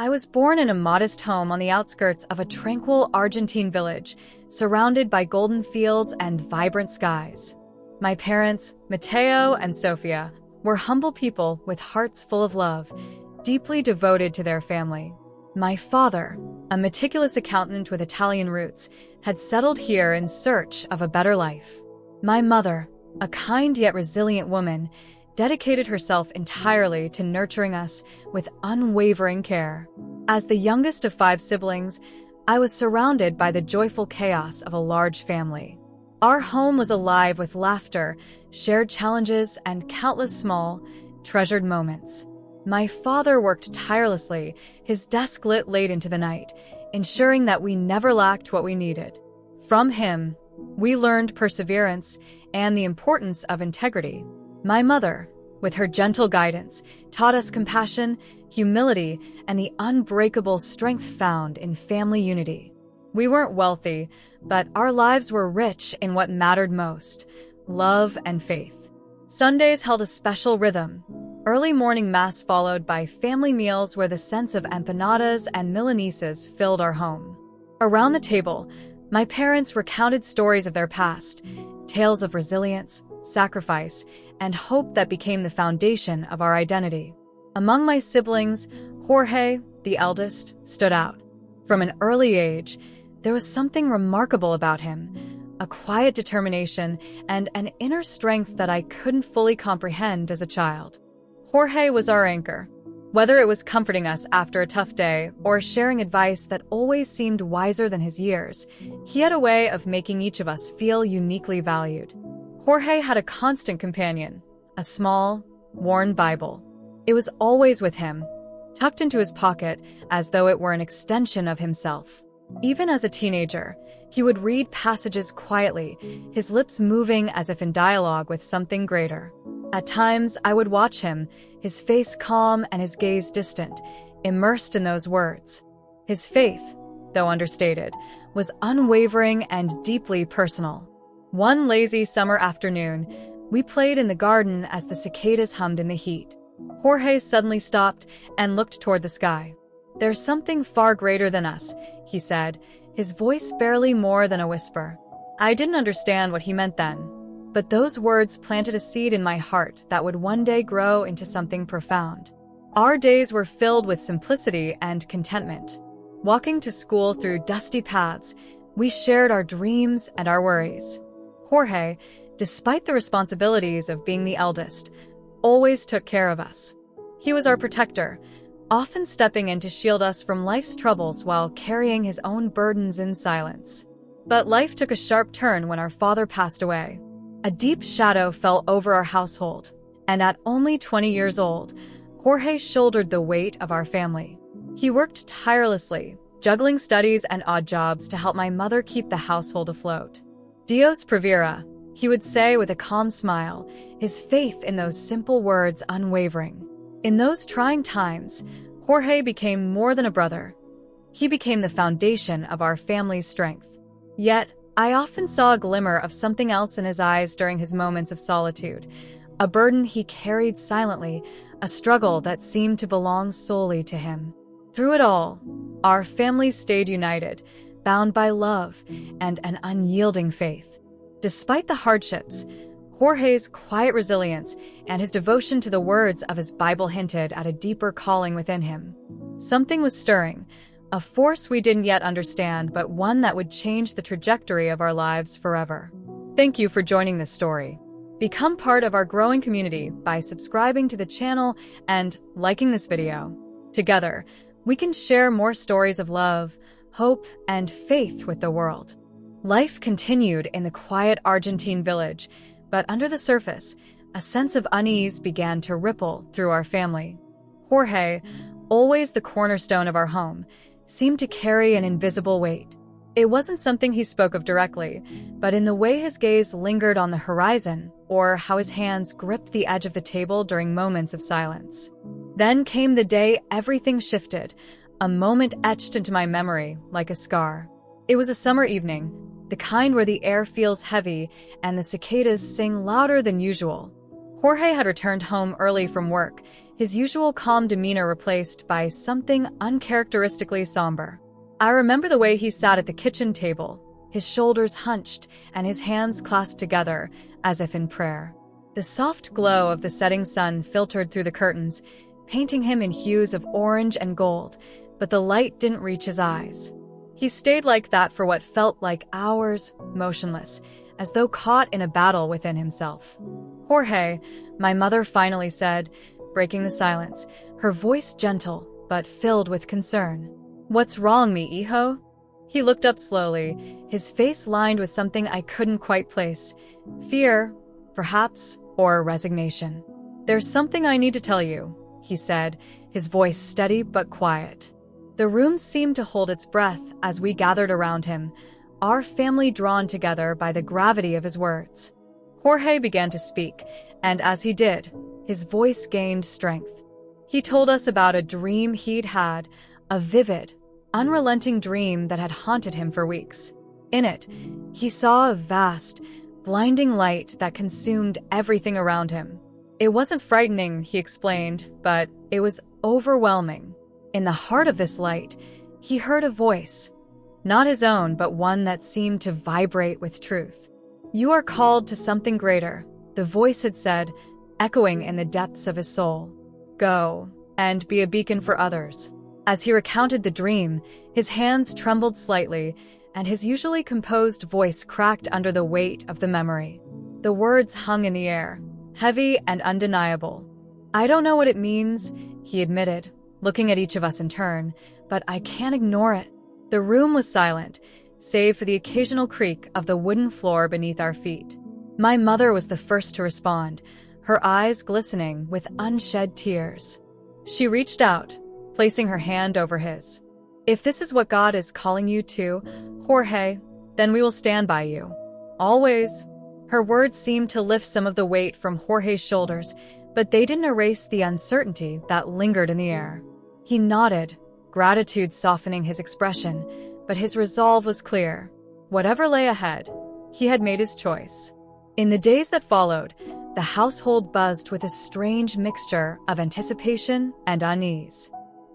I was born in a modest home on the outskirts of a tranquil Argentine village, surrounded by golden fields and vibrant skies. My parents, Matteo and Sofia, were humble people with hearts full of love, deeply devoted to their family. My father, a meticulous accountant with Italian roots, had settled here in search of a better life. My mother, a kind yet resilient woman, dedicated herself entirely to nurturing us with unwavering care. As the youngest of 5 siblings, I was surrounded by the joyful chaos of a large family. Our home was alive with laughter, shared challenges, and countless small, treasured moments. My father worked tirelessly, his desk lit late into the night, ensuring that we never lacked what we needed. From him, we learned perseverance and the importance of integrity. My mother, with her gentle guidance, taught us compassion, humility, and the unbreakable strength found in family unity. We weren't wealthy, but our lives were rich in what mattered most: love and faith. Sundays held a special rhythm. Early morning mass followed by family meals where the sense of empanadas and milanesas filled our home. Around the table, my parents recounted stories of their past, tales of resilience, sacrifice, and hope that became the foundation of our identity. Among my siblings, Jorge, the eldest, stood out. From an early age, there was something remarkable about him, a quiet determination and an inner strength that I couldn't fully comprehend as a child. Jorge was our anchor. Whether it was comforting us after a tough day or sharing advice that always seemed wiser than his years, he had a way of making each of us feel uniquely valued. Jorge had a constant companion, a small, worn Bible. It was always with him, tucked into his pocket as though it were an extension of himself. Even as a teenager, he would read passages quietly, his lips moving as if in dialogue with something greater. At times, I would watch him, his face calm and his gaze distant, immersed in those words. His faith, though understated, was unwavering and deeply personal. One lazy summer afternoon, we played in the garden as the cicadas hummed in the heat. Jorge suddenly stopped and looked toward the sky. "There's something far greater than us," he said, his voice barely more than a whisper. I didn't understand what he meant then, but those words planted a seed in my heart that would one day grow into something profound. Our days were filled with simplicity and contentment. Walking to school through dusty paths, we shared our dreams and our worries. Jorge, despite the responsibilities of being the eldest, always took care of us. He was our protector, often stepping in to shield us from life's troubles while carrying his own burdens in silence. But life took a sharp turn when our father passed away. A deep shadow fell over our household, and at only 20 years old, Jorge shouldered the weight of our family. He worked tirelessly, juggling studies and odd jobs to help my mother keep the household afloat. Dios provera, he would say with a calm smile, his faith in those simple words unwavering. In those trying times, Jorge became more than a brother. He became the foundation of our family's strength. Yet, I often saw a glimmer of something else in his eyes during his moments of solitude, a burden he carried silently, a struggle that seemed to belong solely to him. Through it all, our family stayed united, bound by love and an unyielding faith. Despite the hardships, Jorge's quiet resilience and his devotion to the words of his Bible hinted at a deeper calling within him. Something was stirring, a force we didn't yet understand, but one that would change the trajectory of our lives forever. Thank you for joining this story. Become part of our growing community by subscribing to the channel and liking this video. Together, we can share more stories of love, hope, and faith with the world. Life continued in the quiet Argentine village, but under the surface, a sense of unease began to ripple through our family. Jorge, always the cornerstone of our home, seemed to carry an invisible weight. It wasn't something he spoke of directly, but in the way his gaze lingered on the horizon or how his hands gripped the edge of the table during moments of silence. Then came the day everything shifted, a moment etched into my memory like a scar. It was a summer evening, the kind where the air feels heavy and the cicadas sing louder than usual. Jorge had returned home early from work, his usual calm demeanor replaced by something uncharacteristically somber. I remember the way he sat at the kitchen table, his shoulders hunched and his hands clasped together as if in prayer. The soft glow of the setting sun filtered through the curtains, painting him in hues of orange and gold, but the light didn't reach his eyes. He stayed like that for what felt like hours, motionless, as though caught in a battle within himself. "Jorge," my mother finally said, breaking the silence, her voice gentle but filled with concern. "What's wrong, mi hijo?" He looked up slowly, his face lined with something I couldn't quite place. Fear, perhaps, or resignation. "There's something I need to tell you," he said, his voice steady but quiet. The room seemed to hold its breath as we gathered around him, our family drawn together by the gravity of his words. Jorge began to speak, and as he did, his voice gained strength. He told us about a dream he'd had, a vivid, unrelenting dream that had haunted him for weeks. In it, he saw a vast, blinding light that consumed everything around him. It wasn't frightening, he explained, but it was overwhelming. In the heart of this light, he heard a voice, not his own, but one that seemed to vibrate with truth. "You are called to something greater," the voice had said, echoing in the depths of his soul. "Go, and be a beacon for others." As he recounted the dream, his hands trembled slightly, and his usually composed voice cracked under the weight of the memory. The words hung in the air, heavy and undeniable. "I don't know what it means," he admitted, looking at each of us in turn, "but I can't ignore it." The room was silent, save for the occasional creak of the wooden floor beneath our feet. My mother was the first to respond, her eyes glistening with unshed tears. She reached out, placing her hand over his. "If this is what God is calling you to, Jorge, then we will stand by you. Always." Her words seemed to lift some of the weight from Jorge's shoulders, but they didn't erase the uncertainty that lingered in the air. He nodded, gratitude softening his expression, but his resolve was clear. Whatever lay ahead, he had made his choice. In the days that followed, the household buzzed with a strange mixture of anticipation and unease.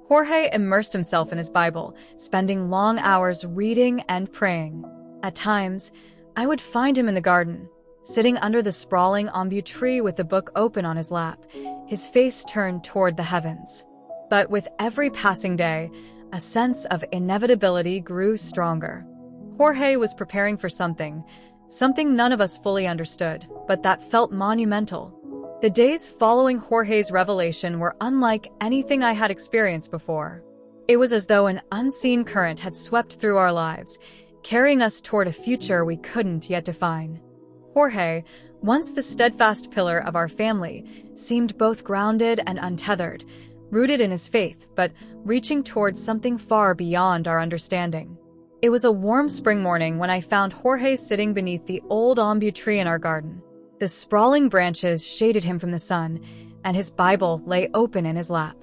Jorge immersed himself in his Bible, spending long hours reading and praying. At times, I would find him in the garden, sitting under the sprawling ombu tree with the book open on his lap, his face turned toward the heavens. But with every passing day, a sense of inevitability grew stronger. Jorge was preparing for something none of us fully understood, but that felt monumental. The days following Jorge's revelation were unlike anything I had experienced before. It was as though an unseen current had swept through our lives, carrying us toward a future we couldn't yet define. Jorge, once the steadfast pillar of our family, seemed both grounded and untethered, rooted in his faith, but reaching towards something far beyond our understanding. It was a warm spring morning when I found Jorge sitting beneath the old ombu tree in our garden. The sprawling branches shaded him from the sun, and his Bible lay open in his lap.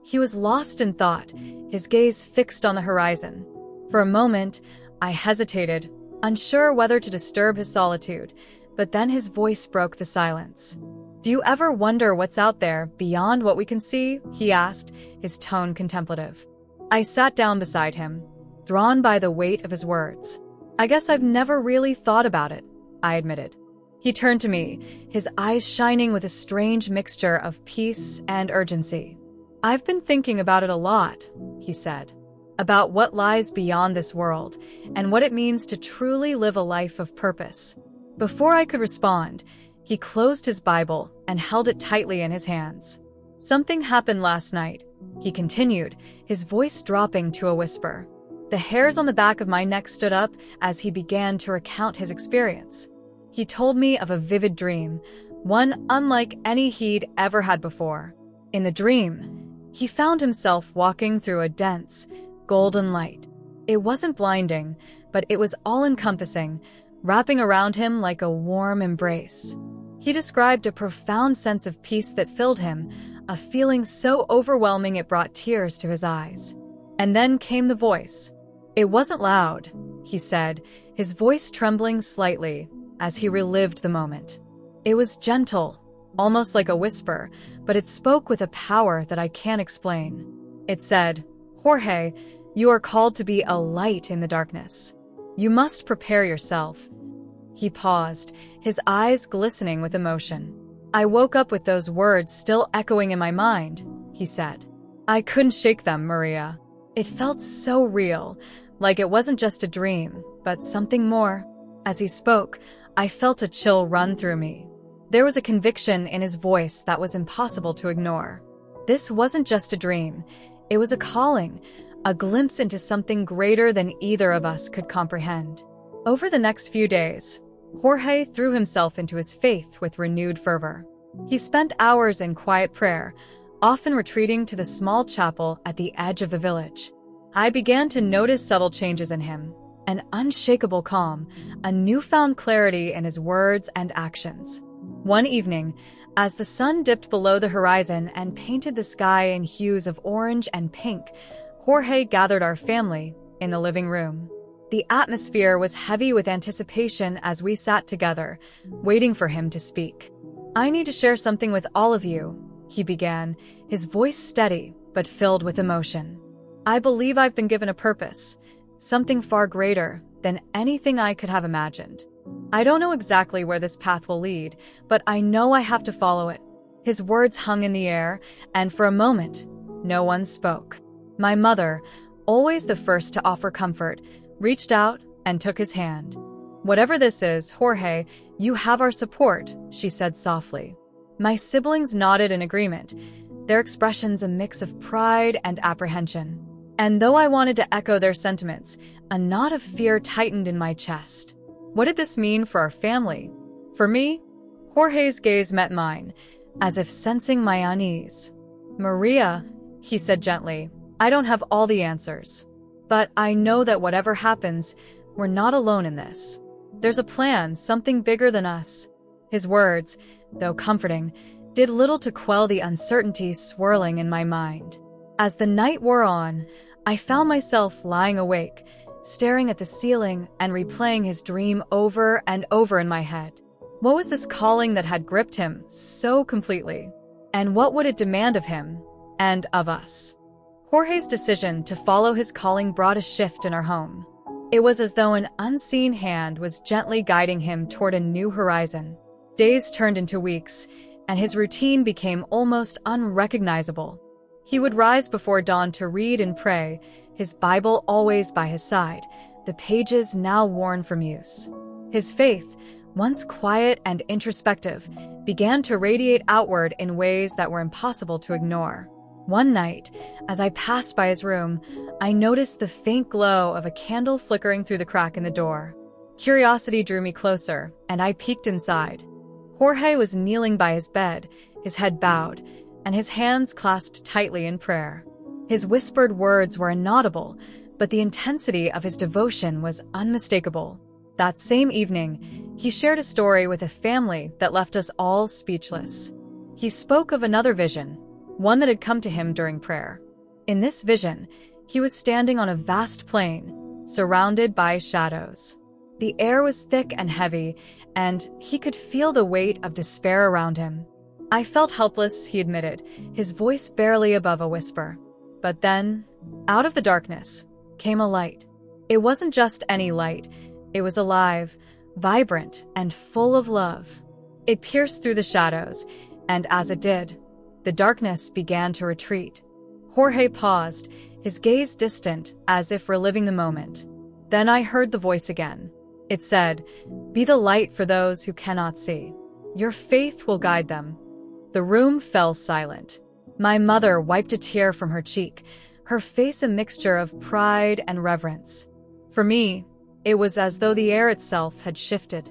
He was lost in thought, his gaze fixed on the horizon. For a moment, I hesitated, unsure whether to disturb his solitude, but then his voice broke the silence. "Do you ever wonder what's out there beyond what we can see?" he asked, his tone contemplative. I sat down beside him, drawn by the weight of his words. "I guess I've never really thought about it," I admitted. He turned to me, his eyes shining with a strange mixture of peace and urgency. "I've been thinking about it a lot," he said, "about what lies beyond this world and what it means to truly live a life of purpose." Before I could respond, he closed his Bible and held it tightly in his hands. "Something happened last night," he continued, his voice dropping to a whisper. The hairs on the back of my neck stood up as he began to recount his experience. He told me of a vivid dream, one unlike any he'd ever had before. In the dream, he found himself walking through a dense, golden light. It wasn't blinding, but it was all-encompassing, wrapping around him like a warm embrace. He described a profound sense of peace that filled him, a feeling so overwhelming it brought tears to his eyes. And then came the voice. It wasn't loud, he said, his voice trembling slightly as he relived the moment. It was gentle, almost like a whisper, but it spoke with a power that I can't explain. It said, "Jorge, you are called to be a light in the darkness. You must prepare yourself." He paused, his eyes glistening with emotion. "I woke up with those words still echoing in my mind," he said. "I couldn't shake them, Maria. It felt so real, like it wasn't just a dream, but something more." As he spoke, I felt a chill run through me. There was a conviction in his voice that was impossible to ignore. This wasn't just a dream. It was a calling, a glimpse into something greater than either of us could comprehend. Over the next few days, Jorge threw himself into his faith with renewed fervor. He spent hours in quiet prayer, often retreating to the small chapel at the edge of the village. I began to notice subtle changes in him, an unshakable calm, a newfound clarity in his words and actions. One evening, as the sun dipped below the horizon and painted the sky in hues of orange and pink, Jorge gathered our family in the living room. The atmosphere was heavy with anticipation as we sat together, waiting for him to speak. "I need to share something with all of you," he began, his voice steady but filled with emotion. "I believe I've been given a purpose, something far greater than anything I could have imagined. I don't know exactly where this path will lead, but I know I have to follow it." His words hung in the air, and for a moment, no one spoke. My mother, always the first to offer comfort, reached out and took his hand. "Whatever this is, Jorge, you have our support," she said softly. My siblings nodded in agreement, their expressions a mix of pride and apprehension. And though I wanted to echo their sentiments, a knot of fear tightened in my chest. What did this mean for our family? For me, Jorge's gaze met mine, as if sensing my unease. "Maria," he said gently, "I don't have all the answers. But I know that whatever happens, we're not alone in this. There's a plan, something bigger than us." His words, though comforting, did little to quell the uncertainty swirling in my mind. As the night wore on, I found myself lying awake, staring at the ceiling and replaying his dream over and over in my head. What was this calling that had gripped him so completely? And what would it demand of him and of us? Jorge's decision to follow his calling brought a shift in our home. It was as though an unseen hand was gently guiding him toward a new horizon. Days turned into weeks, and his routine became almost unrecognizable. He would rise before dawn to read and pray, his Bible always by his side, the pages now worn from use. His faith, once quiet and introspective, began to radiate outward in ways that were impossible to ignore. One night, as I passed by his room, I noticed the faint glow of a candle flickering through the crack in the door. Curiosity drew me closer, and I peeked inside. Jorge was kneeling by his bed, his head bowed, and his hands clasped tightly in prayer. His whispered words were inaudible, but the intensity of his devotion was unmistakable. That same evening, he shared a story with a family that left us all speechless. He spoke of another vision, one that had come to him during prayer. In this vision, he was standing on a vast plain, surrounded by shadows. The air was thick and heavy, and he could feel the weight of despair around him. "I felt helpless," he admitted, his voice barely above a whisper. But then, out of the darkness, came a light. It wasn't just any light. It was alive, vibrant, and full of love. It pierced through the shadows, and as it did, the darkness began to retreat. Jorge paused, his gaze distant, as if reliving the moment. Then I heard the voice again. It said, "Be the light for those who cannot see. Your faith will guide them." The room fell silent. My mother wiped a tear from her cheek, her face a mixture of pride and reverence. For me, it was as though the air itself had shifted.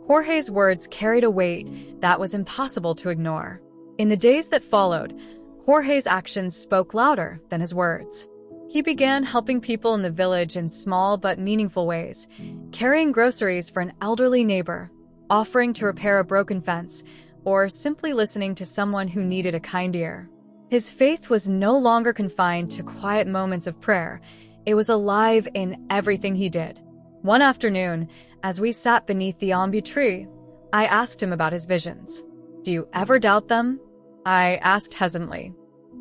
Jorge's words carried a weight that was impossible to ignore. In the days that followed, Jorge's actions spoke louder than his words. He began helping people in the village in small but meaningful ways, carrying groceries for an elderly neighbor, offering to repair a broken fence, or simply listening to someone who needed a kind ear. His faith was no longer confined to quiet moments of prayer. It was alive in everything he did. One afternoon, as we sat beneath the ombu tree, I asked him about his visions. "Do you ever doubt them?" I asked hesitantly.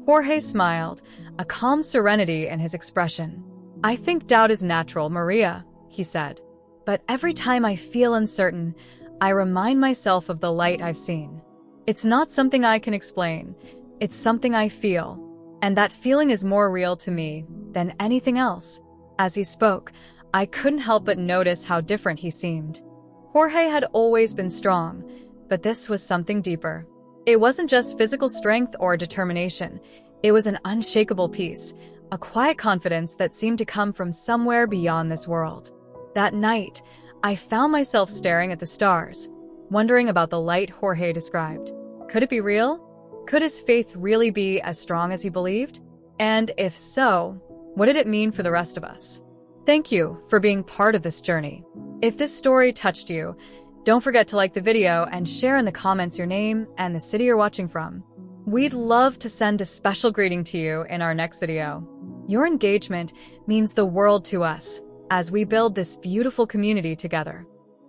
Jorge smiled, a calm serenity in his expression. I think doubt is natural, Maria, he said. But every time I feel uncertain, I remind myself of the light I've seen. It's not something I can explain. It's something I feel. And that feeling is more real to me than anything else. As he spoke, I couldn't help but notice how different he seemed. Jorge had always been strong, but this was something deeper. It wasn't just physical strength or determination. It was an unshakable peace, a quiet confidence that seemed to come from somewhere beyond this world. That night, I found myself staring at the stars, wondering about the light Jorge described. Could it be real? Could his faith really be as strong as he believed? And if so, what did it mean for the rest of us? Thank you for being part of this journey. If this story touched you, don't forget to like the video and share in the comments your name and the city you're watching from. We'd love to send a special greeting to you in our next video. Your engagement means the world to us as we build this beautiful community together.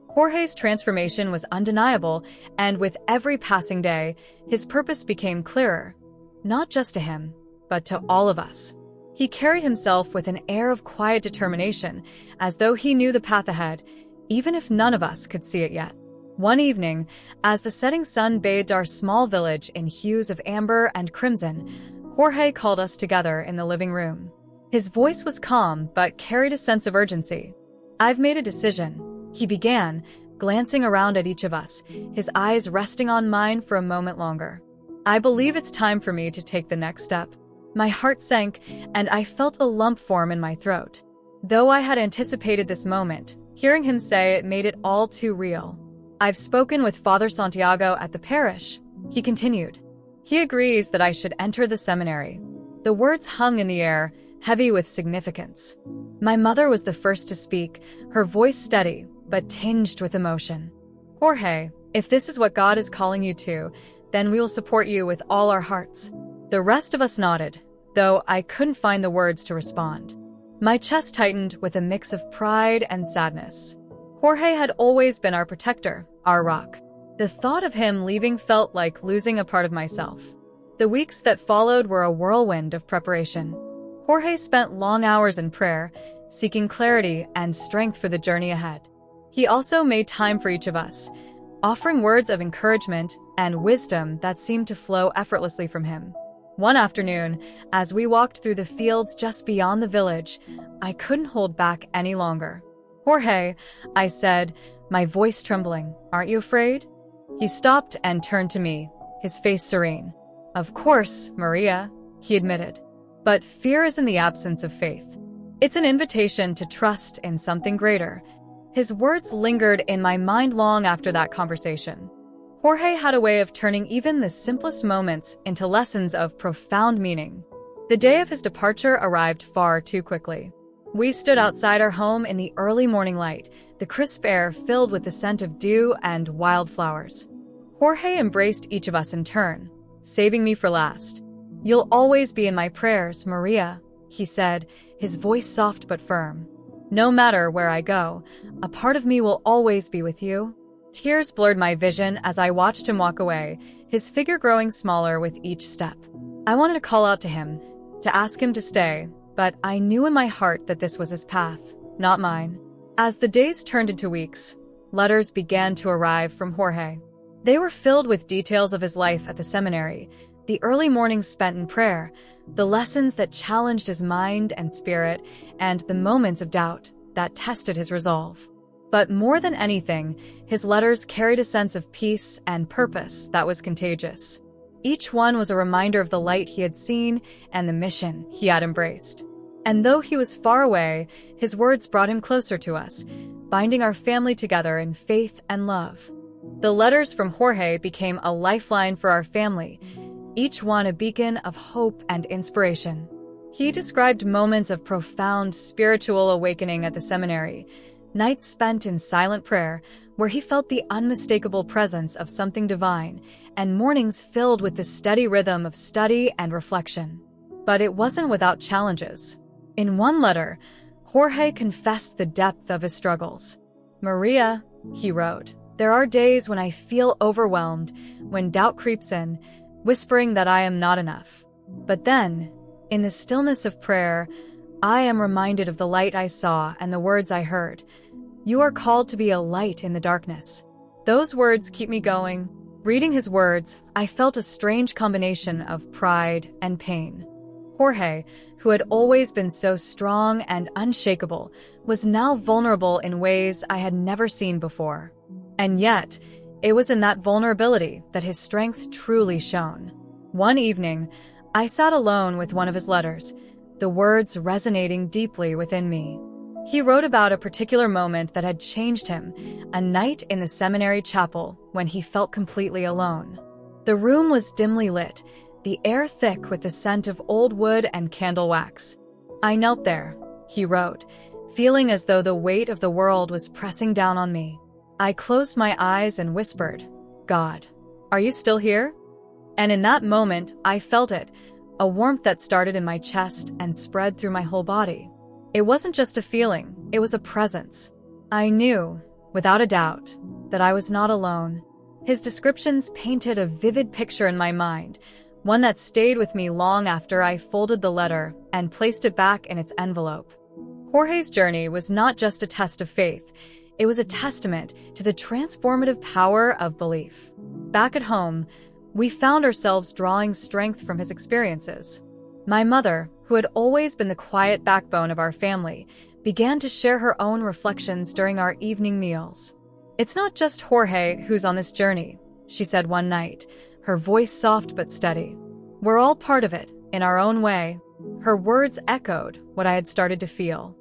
Jorge's transformation was undeniable, and with every passing day, his purpose became clearer, not just to him, but to all of us. He carried himself with an air of quiet determination, as though he knew the path ahead, even if none of us could see it yet. One evening, as the setting sun bathed our small village in hues of amber and crimson, Jorge called us together in the living room. His voice was calm, but carried a sense of urgency. I've made a decision, he began, glancing around at each of us, his eyes resting on mine for a moment longer. I believe it's time for me to take the next step. My heart sank, and I felt a lump form in my throat. Though I had anticipated this moment, hearing him say it made it all too real. I've spoken with Father Santiago at the parish, he continued. He agrees that I should enter the seminary. The words hung in the air, heavy with significance. My mother was the first to speak, her voice steady, but tinged with emotion. Jorge, if this is what God is calling you to, then we will support you with all our hearts. The rest of us nodded, though I couldn't find the words to respond. My chest tightened with a mix of pride and sadness. Jorge had always been our protector, our rock. The thought of him leaving felt like losing a part of myself. The weeks that followed were a whirlwind of preparation. Jorge spent long hours in prayer, seeking clarity and strength for the journey ahead. He also made time for each of us, offering words of encouragement and wisdom that seemed to flow effortlessly from him. One afternoon, as we walked through the fields just beyond the village, I couldn't hold back any longer. Jorge, I said, my voice trembling, aren't you afraid? He stopped and turned to me, his face serene. Of course, Maria, he admitted. But fear is in the absence of faith. It's an invitation to trust in something greater. His words lingered in my mind long after that conversation. Jorge had a way of turning even the simplest moments into lessons of profound meaning. The day of his departure arrived far too quickly. We stood outside our home in the early morning light, the crisp air filled with the scent of dew and wildflowers. Jorge embraced each of us in turn, saving me for last. You'll always be in my prayers, Maria, he said, his voice soft but firm. No matter where I go, a part of me will always be with you. Tears blurred my vision as I watched him walk away, his figure growing smaller with each step. I wanted to call out to him, to ask him to stay, but I knew in my heart that this was his path, not mine. As the days turned into weeks, letters began to arrive from Jorge. They were filled with details of his life at the seminary, the early mornings spent in prayer, the lessons that challenged his mind and spirit, and the moments of doubt that tested his resolve. But more than anything, his letters carried a sense of peace and purpose that was contagious. Each one was a reminder of the light he had seen and the mission he had embraced. And though he was far away, his words brought him closer to us, binding our family together in faith and love. The letters from Jorge became a lifeline for our family, each one a beacon of hope and inspiration. He described moments of profound spiritual awakening at the seminary, nights spent in silent prayer where he felt the unmistakable presence of something divine, and mornings filled with the steady rhythm of study and reflection. But it wasn't without challenges. In one letter, Jorge confessed the depth of his struggles. Maria, he wrote, there are days when I feel overwhelmed, when doubt creeps in, whispering that I am not enough. But then, in the stillness of prayer, I am reminded of the light I saw and the words I heard. You are called to be a light in the darkness. Those words keep me going. Reading his words, I felt a strange combination of pride and pain. Jorge, who had always been so strong and unshakable, was now vulnerable in ways I had never seen before. And yet, it was in that vulnerability that his strength truly shone. One evening, I sat alone with one of his letters, the words resonating deeply within me. He wrote about a particular moment that had changed him, a night in the seminary chapel when he felt completely alone. The room was dimly lit, the air thick with the scent of old wood and candle wax. I knelt there, he wrote, feeling as though the weight of the world was pressing down on me. I closed my eyes and whispered, God, are you still here? And in that moment, I felt it, a warmth that started in my chest and spread through my whole body. It wasn't just a feeling, it was a presence. I knew, without a doubt, that I was not alone. His descriptions painted a vivid picture in my mind, one that stayed with me long after I folded the letter and placed it back in its envelope. Jorge's journey was not just a test of faith, it was a testament to the transformative power of belief. Back at home, we found ourselves drawing strength from his experiences. My mother, who had always been the quiet backbone of our family, began to share her own reflections during our evening meals. It's not just Jorge who's on this journey, she said one night, her voice soft but steady. We're all part of it, in our own way. Her words echoed what I had started to feel.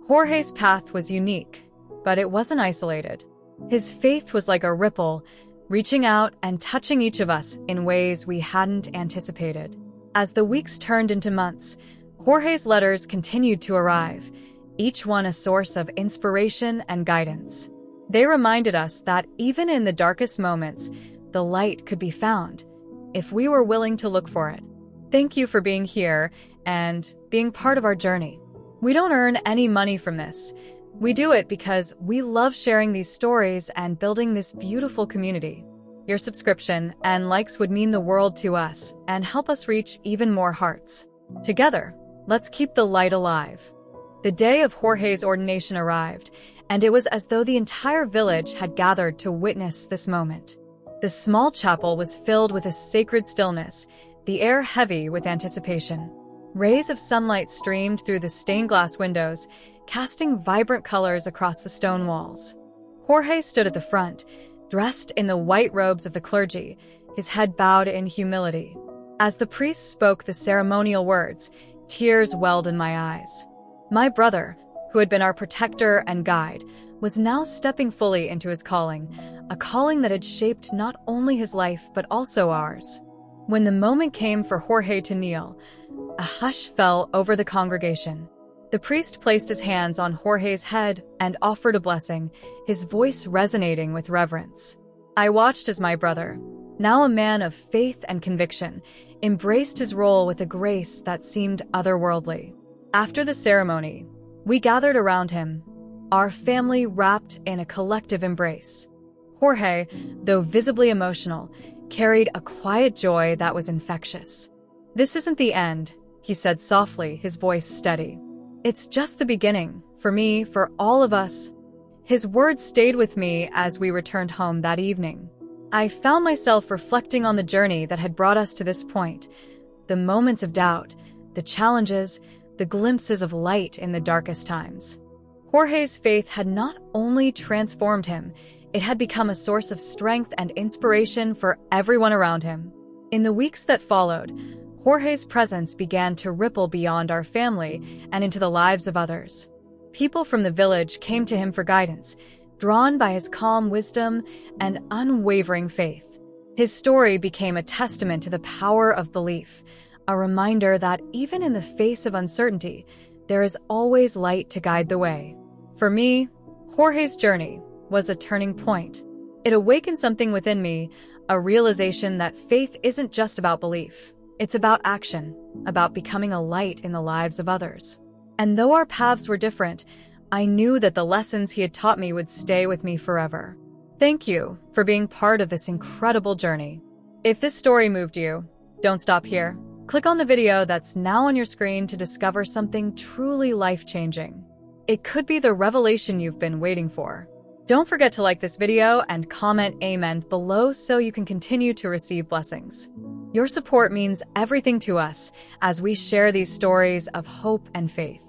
Jorge's path was unique, but it wasn't isolated. His faith was like a ripple, reaching out and touching each of us in ways we hadn't anticipated. As the weeks turned into months, Jorge's letters continued to arrive, each one a source of inspiration and guidance. They reminded us that even in the darkest moments, the light could be found, if we were willing to look for it. Thank you for being here and being part of our journey. We don't earn any money from this. We do it because we love sharing these stories and building this beautiful community. Your subscription and likes would mean the world to us and help us reach even more hearts. Together, let's keep the light alive. The day of Jorge's ordination arrived, and it was as though the entire village had gathered to witness this moment. The small chapel was filled with a sacred stillness, the air heavy with anticipation. Rays of sunlight streamed through the stained glass windows, casting vibrant colors across the stone walls. Jorge stood at the front, dressed in the white robes of the clergy, his head bowed in humility. As the priest spoke the ceremonial words, tears welled in my eyes. My brother, who had been our protector and guide, was now stepping fully into his calling, a calling that had shaped not only his life but also ours. When the moment came for Jorge to kneel, a hush fell over the congregation. The priest placed his hands on Jorge's head and offered a blessing, his voice resonating with reverence. I watched as my brother, now a man of faith and conviction, embraced his role with a grace that seemed otherworldly. After the ceremony, we gathered around him, our family wrapped in a collective embrace. Jorge, though visibly emotional, carried a quiet joy that was infectious. This isn't the end, he said softly, his voice steady. It's just the beginning, for me, for all of us. His words stayed with me as we returned home that evening. I found myself reflecting on the journey that had brought us to this point, the moments of doubt, the challenges, the glimpses of light in the darkest times. Jorge's faith had not only transformed him, it had become a source of strength and inspiration for everyone around him. In the weeks that followed, Jorge's presence began to ripple beyond our family and into the lives of others. People from the village came to him for guidance, drawn by his calm wisdom and unwavering faith. His story became a testament to the power of belief, a reminder that even in the face of uncertainty, there is always light to guide the way. For me, Jorge's journey was a turning point. It awakened something within me, a realization that faith isn't just about belief. It's about action, about becoming a light in the lives of others. And though our paths were different, I knew that the lessons he had taught me would stay with me forever. Thank you for being part of this incredible journey. If this story moved you, Don't stop here. Click on the video that's now on your screen to discover something truly life-changing. It could be the revelation you've been waiting for. Don't forget to like this video and comment amen below so you can continue to receive blessings. Your support means everything to us as we share these stories of hope and faith.